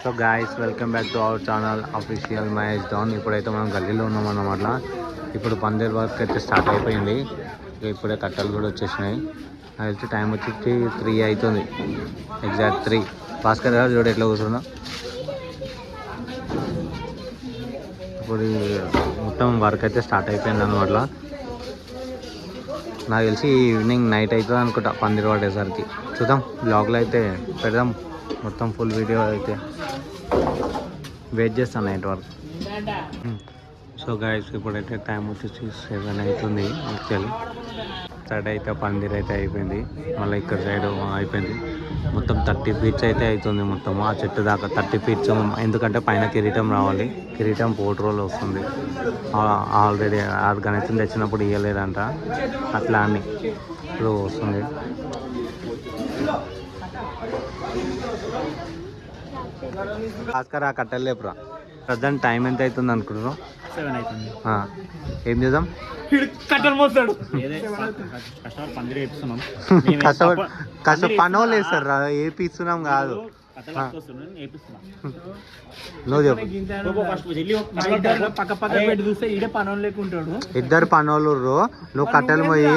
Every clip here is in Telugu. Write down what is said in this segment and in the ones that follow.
So guys welcome back to our channel official Mahesh down. ఇప్పుడైతే మనం గల్లీలో ఉన్నాం అన్నమాట. ఇప్పుడు పందేర్ వర్క్ అయితే స్టార్ట్ అయిపోయింది. ఇప్పుడే కట్టలు కూడా వచ్చేసినాయి. అయితే టైం వచ్చి 3 అవుతుంది, ఎగ్జాక్ట్ 3. భాస్కర్ గారు చూడు ఎట్లా కూర్చున్నా. ఇప్పుడు మొత్తం వర్క్ అయితే స్టార్ట్ అయిపోయింది అనమాట. నాకు తెలిసి ఈవినింగ్ నైట్ అవుతుంది అనుకుంటా పందిరి పడేసరికి. చూద్దాం, బ్లాగ్లో అయితే పెడదాం మొత్తం ఫుల్ వీడియో. అయితే వెయిట్ చేస్తాను నైట్ వరకు. సో గైస్ ఇప్పుడైతే టైం వచ్చేసి 7 అవుతుంది. యాక్చువల్లీ సైడ్ అయితే పందిరి అయితే అయిపోయింది, మళ్ళీ ఇక్కడ సైడ్ అయిపోయింది. మొత్తం 30 ఫీట్స్ అయితే అవుతుంది మొత్తం ఆ చెట్టు దాకా. 30 ఫీట్స్ ఎందుకంటే పైన కిరీటం రావాలి. కిరీటం పోర్ట్రోల్ వస్తుంది. ఆల్రెడీ ఆ గణేశం తెచ్చినప్పుడు ఇవ్వలేదంట, అట్లా అని ఇప్పుడు వస్తుంది. భాస్కర్ ఆ కట్టెలు లేపురా. ప్రజెంట్ టైం ఎంత అవుతుంది అనుకుంటున్నాం? 7 అవుతుంది. ఏం చేద్దాం? కట్టెలు మోస్తాడు. కష్టం పనోళ్ళు వేస్తారు, ఏపిస్తున్నాం కాదు. నువ్వు చెప్పు. పక్క పక్క పెట్టి చూస్తే ఈడే పనోళ్ళు లేకుంటాడు. ఇద్దరు పనోళ్ళు. నువ్వు కట్టెలు పోయి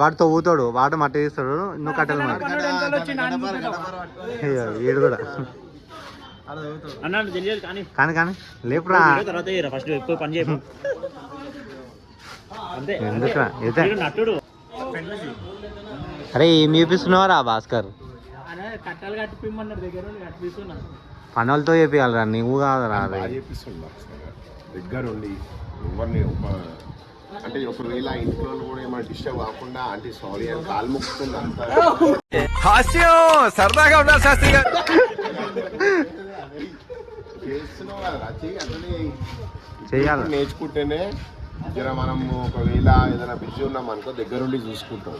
వాడు తవ్వుతాడు, వాడు మట్టి తీస్తాడు, నువ్వు కట్టెలు పోయి. వీడు కూడా కానీ కానీ లేపురా. ఎందుకురా అరే ఏం చూపిస్తున్నావరా భాస్కర్? పనులతో చేపియాలరా, నువ్వు కాదురా. దగ్గరుండి ఎవరిని అంటే ఒకవేళ ఇంట్లో కూడా ఏమైనా డిస్టర్బ్ కాకుండా అంటే సారీ అని కాలు ముక్కుతుంది. అంత సరదాగా ఉండాలి శాస్త్రి గారు. చేస్తున్నావు కదా, అట్లనే చేయాలి. నేర్చుకుంటేనే జర మనం ఒకవేళ ఏదైనా బిజీ ఉన్నాం అనుకో దగ్గరుండి చూసుకుంటాం.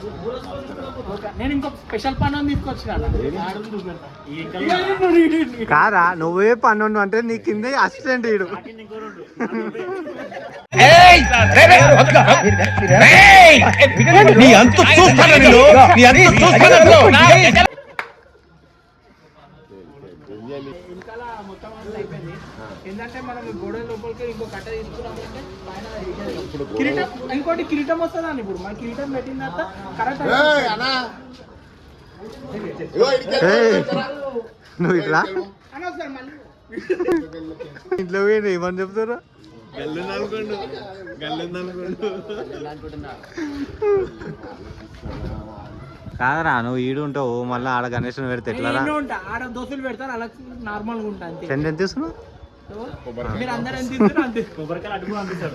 నేను ఇంకో స్పెషల్ పని తీసుకొచ్చిన కారా, నువ్వే పన్ను అంటే నీ కింద అసిస్టెంట్ వీడు. ఏంటంటే మనం గోడ లోపలికి ఇంకో కట్ట తీసుకున్నామంటే కిరీటం, ఇంకోటి కిరీటం వస్తుందని. ఇప్పుడు మన కిరీటం పెట్టిన తర్వాత కరెక్ట్ నువ్వు ఇట్లా అని వస్తారు మళ్ళీ. ఇంట్లో పోయి ఏమని చెప్తారా? కాదరా, నువ్వు ఈడు ఉంటావు మళ్ళీ ఆడ గణేశం పెడితే ఎట్లా? ఆడ దోస్తులు పెడతారు, అలా నార్మల్ గా ఉంటాయి. చెండు ఎంత తీసుకున్నావు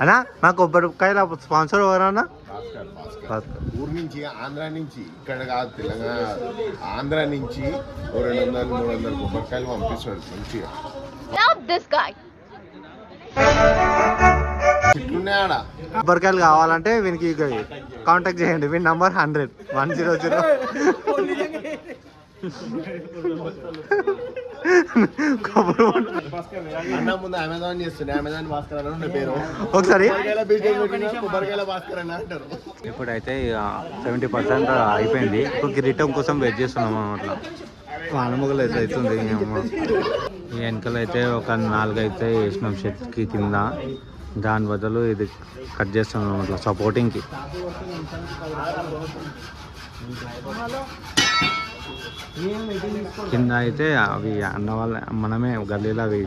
అన్నా? మా కొబ్బరికాయల స్పాన్సర్ ఎవరన్నా? ఊరు నుంచి ఆంధ్ర నుంచి, ఇక్కడ కాదు తెలంగాణ, ఆంధ్ర నుంచి 200-300 కొబ్బరికాయలు పంపిస్తాడు మంచిగా. చిట్లున్నాయి ఆడ. కొబ్బరికాయలు కావాలంటే వీనికి కాంటాక్ట్ చేయండి. వీని నంబర్ 100 100. అన్న ముందు అమెజాన్ చేస్తుండే, అమెజాన్ భాస్కర్ అన్న ఉండే పేరు. ఒకసారి కొబ్బరికాయల భాస్కర్ అన్న అంటారు. ఇప్పుడైతే 70% అయిపోయింది. ఇప్పుడు కిరీటం కోసం వెయిట్ చేస్తున్నాం అట్లా. వానముగలు అయితే అవుతుంది. ఈ వెనకలు అయితే ఒక 4 అయితే వేసినాం షెట్కి కింద. దాని బదులు ఇది కట్ చేస్తున్నాం అట్లా సపోర్టింగ్కి. కింద అయితే అవి అన్న వాళ్ళ మనమే గల్లీలో అవి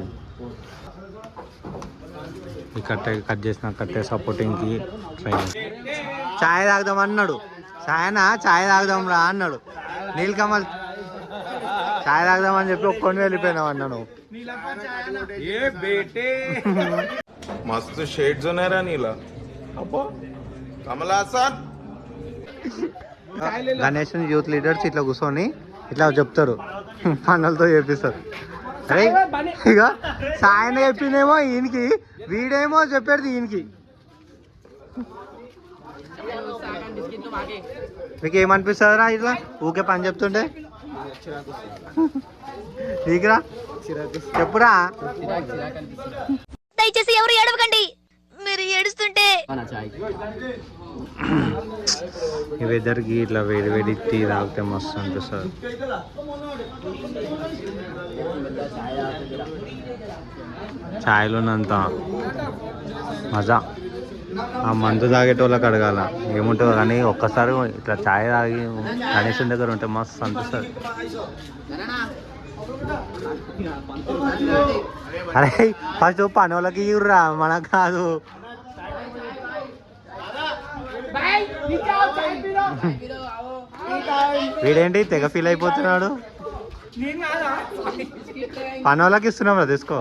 ఈ కట్ చేసిన కట్టే సపోర్టింగ్కి ట్రై. ఛాయ్ తాగుదాం అన్నాడు. ఛాయ్ తాగుదాం రా అన్నాడు. నీలకమల్ ఛాయ్ తాగుదామని చెప్పి ఒక్కొని వెళ్ళిపోయినావు అన్నాను. మస్తు షేడ్స్ ఉన్నాయరా నీలా. అబ్బో కమలాసన్. గణేశన్ యూత్ లీడర్స్ ఇట్లా కూర్చొని ఇట్లా చెప్తారు, పనులతో చేపిస్తారు. అరే ఇక సాయన చెప్పిందేమో ఈయనకి, వీడేమో చెప్పేది ఈయనకి. మీకు ఏమనిపిస్తుందిరా ఇట్లా ఊకే పని చెప్తుంటే? నీకురా చెప్పురా. దయచేసి ఎవరు ఏడవకండి, మీరు ఏడుస్తుంటే. ఈ వెదర్కి ఇట్లా వేడి వేడి టీ తాగితే మస్తు అనిపిస్తుంది. ఛాయ్లో ఉన్నంత మజా ఆ మందు తాగేటోళ్ళకి అడగాల ఏముంటుందో కానీ ఒక్కసారి ఇట్లా ఛాయ్ తాగి గణేశన్ దగ్గర ఉంటే మస్తు అనిపిస్తుంది. అరే ఫస్ట్ పని వాళ్ళకి ఇవ్వరా మనకు కాదు. వీడేంటి తెగ ఫీల్ అయిపోతున్నాడు. పని వాళ్ళకి ఇస్తున్నాం తీసుకో.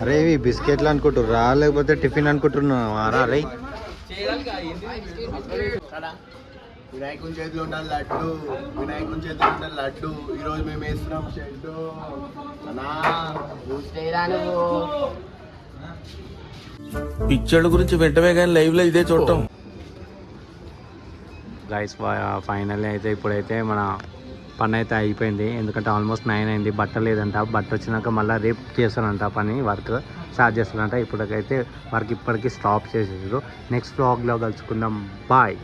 అరే ఇవి బిస్కెట్లు అనుకుంటుర్రా లేకపోతే టిఫిన్ అనుకుంటున్నారా? అరే వినాయకుని చేతిలో ఉండాలి లడ్డు, వినాయకుని చేతిలో ఉండాలి లడ్డు. ఈరోజు మేము వేస్తున్నాం షెడ్ అన్నా. పిక్చర్ల గురించి వెంటనే కానీ లైవ్ లో ఇదే చూడటం. గైస్ ఫైనల్లీ అయితే ఇప్పుడైతే మన పని అయితే అయిపోయింది. ఎందుకంటే ఆల్మోస్ట్ 9 అయింది. బట్ట లేదంట. బట్ట వచ్చినాక మళ్ళీ రేపు చేస్తానంట పని వర్క్ స్టార్ట్ చేస్తానంట. ఇప్పటికైతే వర్క్ ఇప్పటికీ స్టాప్ చేసేసారు. నెక్స్ట్ వ్లాగ్లో కలుసుకుందాం. బాయ్.